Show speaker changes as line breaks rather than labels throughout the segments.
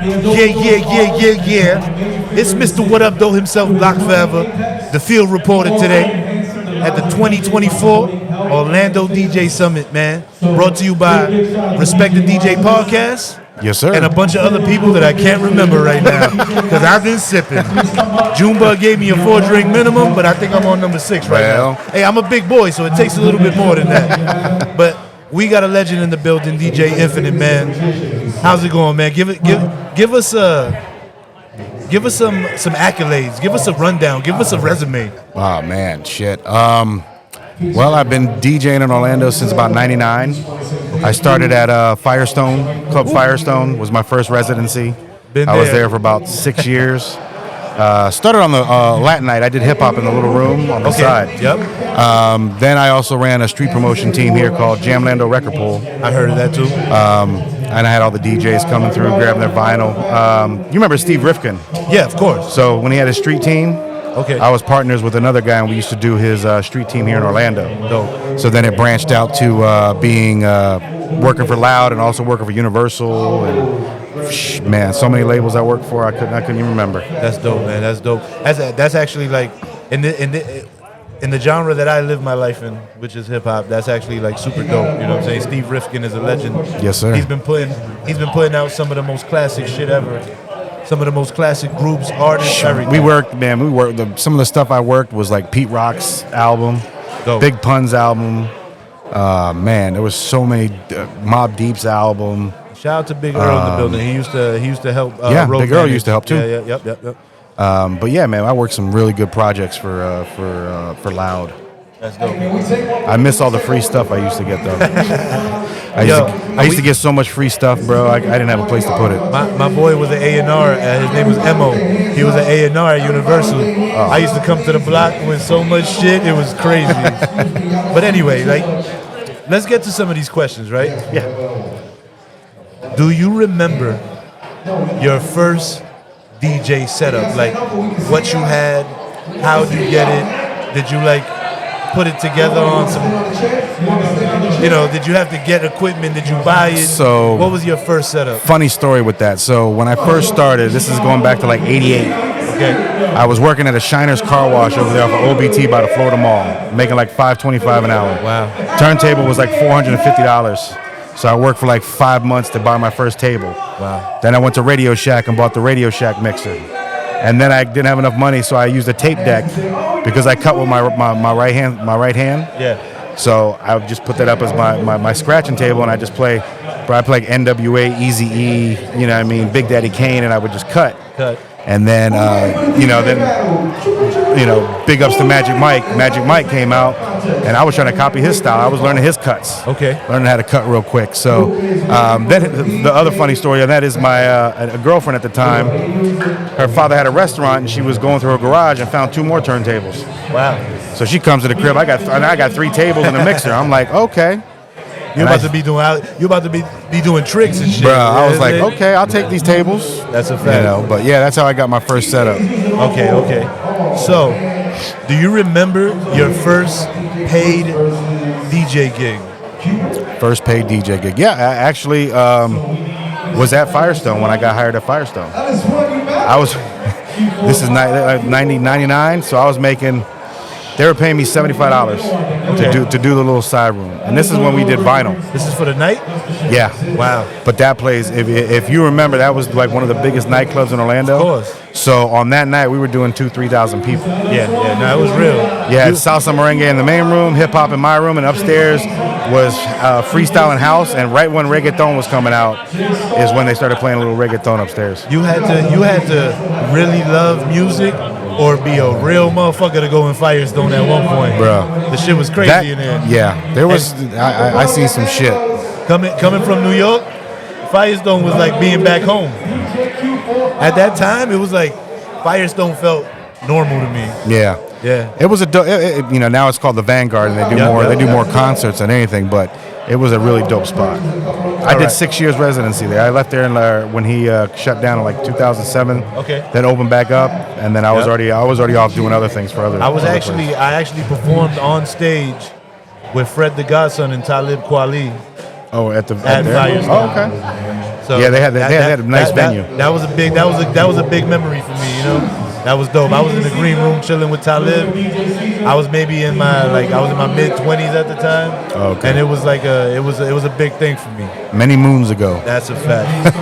Yeah. It's Mr. What Up Though himself, Block Forever, the field reporter today at the 2024 Orlando DJ Summit, man. Brought to you by Respect the DJ Podcast.
Yes, sir.
And a bunch of other people that I can't remember right now because I've been sipping. Junebug gave me a 4-drink minimum, but I think I'm on number 6 right now. Hey, I'm a big boy, so it takes a little bit more than that. But we got a legend in the building, DJ Infinite, man. How's it going, man? Give us some accolades. Give us a rundown. Give us a resume.
Oh man, shit. Well, I've been DJing in Orlando since about '99. I started at Firestone, Club Firestone was my first residency. I was there for about 6 years. Started on the Latin night. I did hip hop in the little room on the side.
Yep.
Then I also ran a street promotion team here called Jamlando Record Pool.
I heard of that too.
And I had all the DJs coming through, grabbing their vinyl. You remember Steve Rifkin?
Yeah, of course.
So when he had his street team, I was partners with another guy, and we used to do his street team here in Orlando.
Dope.
So then it branched out to being working for Loud and also working for Universal. And man, so many labels I worked for, I couldn't even remember.
That's dope, man. That's dope. That's actually like in the genre that I live my life in, which is hip hop. That's actually like super dope. You know what I'm saying? Steve Rifkin is a legend.
Yes, sir.
He's been putting out some of the most classic shit ever. Some of the most classic groups, artists, everything.
We worked. Some of the stuff I worked was like Pete Rock's album,
dope.
Big Pun's album. Man, there was so many. Mobb Deep's album.
Shout out to Big Earl in the building. He used to help.
Big Earl used to help too.
Yep.
But yeah, man, I worked some really good projects for Loud.
That's dope.
I miss all the free stuff I used to get though. I used to get so much free stuff, bro. I didn't have a place to put it.
My boy was an A&R. His name was Emo. He was an A&R at Universal. I used to come to the block with so much shit. It was crazy. But anyway, like, let's get to some of these questions, right?
Yeah.
Do you remember your first DJ setup? Like, what you had? How'd you get it? Did you like put it together on some, did you have to get equipment? Did you buy it?
So
what was your first setup?
Funny story with that. So when I first started, this is going back to like 88.
Okay.
I was working at a Shiner's car wash over there off of OBT by the Florida Mall, making like $5.25 an hour.
Wow.
Turntable was like $450. So I worked for like 5 months to buy my first table.
Wow.
Then I went to Radio Shack and bought the Radio Shack mixer. And then I didn't have enough money, so I used a tape deck because I cut with my right hand.
Yeah.
So I would just put that up as my scratching table, and I just play. But I play like NWA, Eazy-E, Big Daddy Kane, and I would just cut. And then, big ups to Magic Mike. Magic Mike came out, and I was trying to copy his style. I was learning his cuts.
Okay.
Learning how to cut real quick. So then the other funny story on that is my a girlfriend at the time, her father had a restaurant, and she was going through her garage and found 2 more turntables.
Wow.
So she comes to the crib. I got 3 tables and a mixer. I'm like, okay.
You're about to be doing tricks and shit.
Bro, I was like, okay, I'll take these tables.
That's a fact.
But yeah, that's how I got my first setup.
Okay. So, do you remember your first paid DJ gig?
First paid DJ gig. Yeah, I actually was at Firestone when I got hired at Firestone. This is 99, so I was making. They were paying me $75 to do the little side room, and this is when we did vinyl.
This is for the night?
Yeah.
Wow.
But that place, if you remember, that was like one of the biggest nightclubs in Orlando.
Of course.
So on that night, we were doing 2,000-3,000 people.
Yeah. No, it was real.
Yeah, salsa merengue in the main room, hip hop in my room, and upstairs was freestyle and house. And right when reggaeton was coming out, is when they started playing a little reggaeton upstairs.
You had to really love music or be a real motherfucker to go in Firestone at one point.
Bro.
The shit was crazy in there.
Yeah, there was, I seen some shit.
Coming from New York, Firestone was like being back home. At that time, it was like Firestone felt normal to me.
Yeah. It was now it's called the Vanguard, and they do more concerts than anything, but it was a really dope spot. I did 6 years residency there. I left there when he shut down in like 2007.
Okay.
Then opened back up, and then I was already off doing other things for other.
I actually performed on stage with Fred the Godson and Talib Kweli.
Oh, at
Firestone.
Oh, okay.
So
yeah, they had a nice venue.
That was a big memory for me. You know, that was dope. I was in the green room chilling with Talib. I was maybe in my mid-20s at the time.
Okay.
And it was like it was a big thing for me.
Many moons ago.
That's a fact.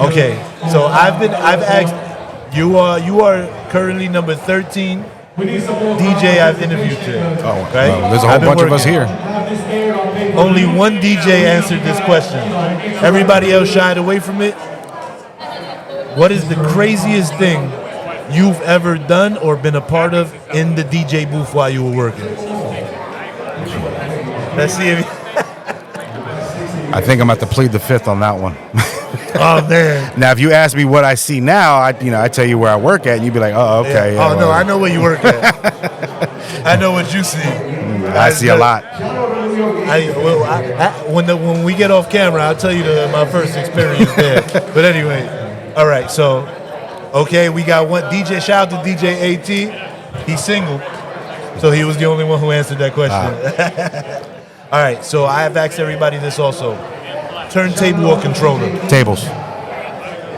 Okay, so I've asked you are currently number 13 DJ I've interviewed today.
Oh,
right?
Well, there's a whole bunch of us here.
Only one DJ answered this question. Everybody else shied away from it. What is the craziest thing you've ever done or been a part of in the DJ booth while you were working? Let's see if
I think I'm about to plead the fifth on that one.
Oh man!
Now, if you ask me what I see now, I tell you where I work at, and you'd be like, "Oh, okay."
Yeah. No, I know where you work at. I know what you see.
I see a lot.
When we get off camera, I'll tell you my first experience there. But anyway, all right. So, okay, we got one DJ. Shout out to DJ AT. He's single, so he was the only one who answered that question. All right. So I have asked everybody this also. Turntable or controller?
Tables.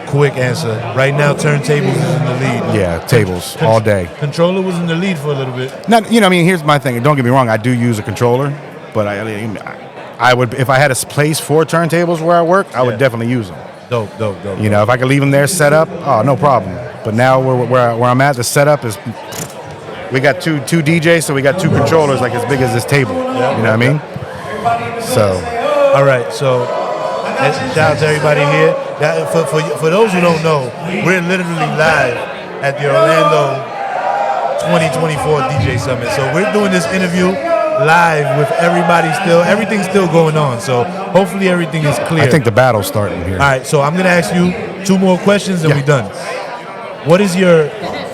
Quick answer. Right now, turntables is in the lead.
Yeah, tables all day.
Controller was in the lead for a little bit.
Not, here's my thing. Don't get me wrong. I do use a controller, but I would, if I had a place for turntables where I work, I would definitely use them.
Dope.
If I could leave them there set up, no problem. But now where I'm at, the setup is, we got two DJs, so we got two controllers like as big as this table. You know what I mean? So.
All right, so. Shout out to everybody here. For those who don't know, we're literally live at the Orlando 2024 DJ Summit. So we're doing this interview live with everybody still. Everything's still going on. So hopefully everything is clear.
I think the battle's starting here.
All right, so I'm going to ask you 2 more questions and we're done. What is your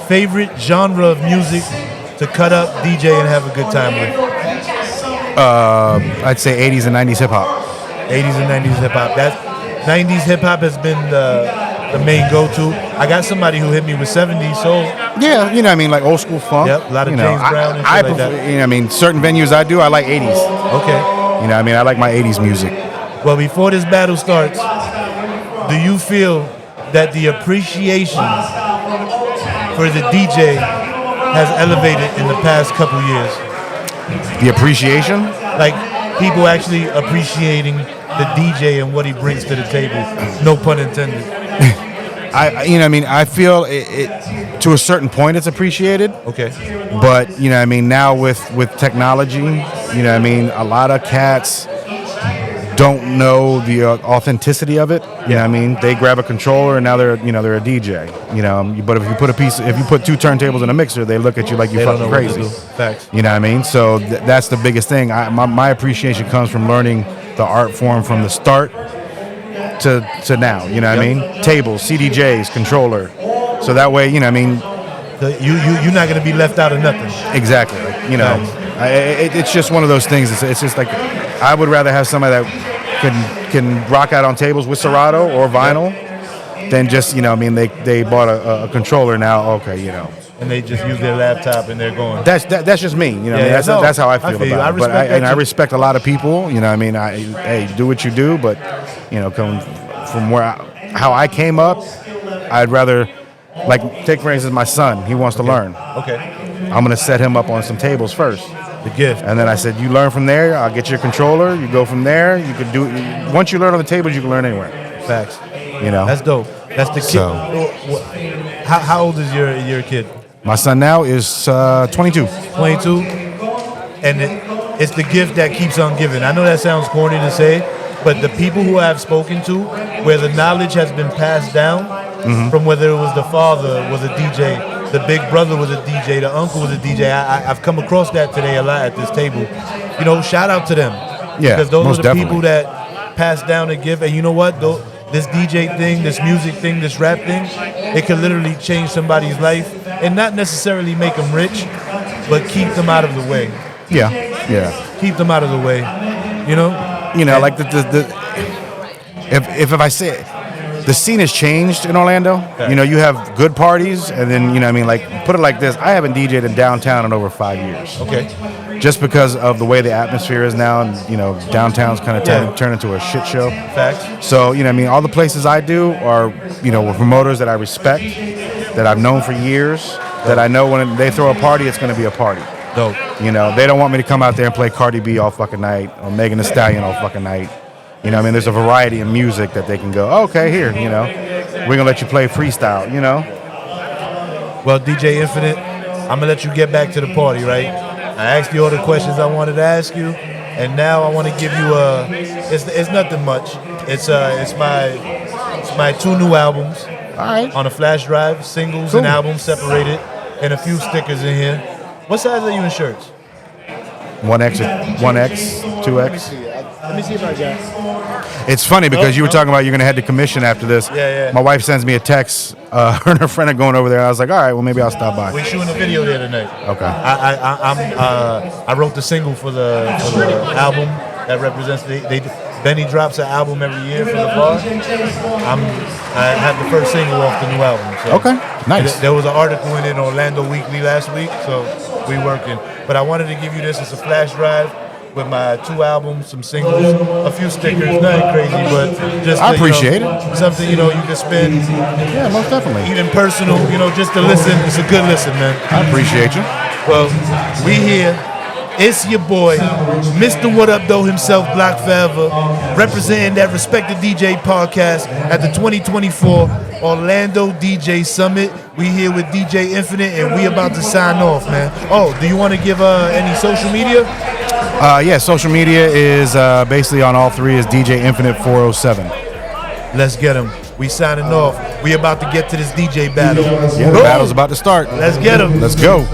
favorite genre of music to cut up, DJ, and have a good time with?
I'd say 80s and 90s hip-hop.
80s and 90s hip-hop. That 90s hip-hop has been the main go-to. I got somebody who hit me with 70s soul.
Yeah, like old school funk.
Yep, a lot of James Brown and shit like that.
Certain venues I do, I like 80s.
Okay.
I like my 80s music.
Well, before this battle starts, do you feel that the appreciation for the DJ has elevated in the past couple years?
The appreciation?
Like, people actually appreciating the DJ and what he brings to the table. No pun intended.
I feel it to a certain point it's appreciated.
Okay.
But, now with technology, a lot of cats don't know the authenticity of it. They grab a controller and now they're a DJ. But if you put 2 turntables in a mixer, they look at you like you're fucking crazy.
Facts.
So that's the biggest thing. My appreciation comes from learning the art form from the start to now. Tables, CDJs, controller. So that way, you're not going
to be left out of nothing.
Exactly. It's just one of those things. It's just like I would rather have somebody that can rock out on tables with Serato or vinyl than just they bought a controller now. Okay,
And they just use their laptop and they're going.
That's just me. That's how I feel about it. But I respect a lot of people. Hey, do what you do. But coming from how I came up, I'd rather take for instance my son. He wants to learn.
Okay.
I'm gonna set him up on some tables first.
The gift.
And then I said, you learn from there. I'll get your controller. You go from there. You can do. Once you learn on the tables, you can learn anywhere.
Facts. That's dope. That's the kid.
So,
how old is your kid?
My son now is 22.
22, and it's the gift that keeps on giving. I know that sounds corny to say, but the people who I've spoken to, where the knowledge has been passed down, from whether it was the father was a DJ, the big brother was a DJ, the uncle was a DJ. I've come across that today a lot at this table. Shout out to them.
Yeah,
because those are the
definitely.
people that pass down and give. And you know what? This DJ thing, this music thing, this rap thing, it can literally change somebody's life and not necessarily make them rich, but keep them out of the way.
Yeah.
Keep them out of the way.
Like if I say it, the scene has changed in Orlando.
Okay.
You know, you have good parties, and then, you know, I mean, like, put it like this: I haven't DJ'd in downtown in over 5 years.
Okay.
Just because of the way the atmosphere is now, and you know, downtown's kind of turned into a shit show.
Facts.
So, you know, I mean, all the places I do are, you know, with promoters that I respect, that I've known for years, that I know when they throw a party, it's going to be a party.
Dope.
You know, they don't want me to come out there and play Cardi B all fucking night or Megan Thee Stallion all fucking night. You know, I mean, there's a variety of music that they can go, oh, okay, here, you know, we're going to let you play freestyle, you know?
Well, DJ Infinite, I'm going to let you get back to the party, right? I asked you all the questions I wanted to ask you, and now I want to give you it's nothing much. It's my 2 new albums.
All right.
On a flash drive, singles and albums separated, and a few stickers in here. What size are you in shirts?
1X, 2X.
Let me see if I got.
It's funny because you were talking about you're going to head to commission after this.
Yeah.
My wife sends me a text. Her and her friend are going over there. I was like, all right, well, maybe I'll stop by.
We're shooting a video there tonight.
Okay.
I wrote the single for the album that represents Benny drops an album every year for the bar. I had the first single off the new album. So
okay, nice.
There was an article in Orlando Weekly last week, so we working. But I wanted to give you this as a flash drive with my 2 albums, some singles, a few stickers, nothing crazy, but just
I appreciate it.
Something you can spend.
Yeah, most definitely.
Even personal, just to listen. It's a good listen, man.
I appreciate you.
Well, we here. It's your boy, Mr. What Up Though himself, Black Forever, representing that Respected DJ podcast at the 2024 Orlando DJ Summit. We here with DJ Infinite, and we about to sign off, man. Oh, do you want to give any social media?
Yeah, social media is basically on all 3 is DJ Infinite 407.
Let's get him. We signing off. We about to get to this DJ battle.
Yeah, the battle's about to start.
Let's get him.
Let's go.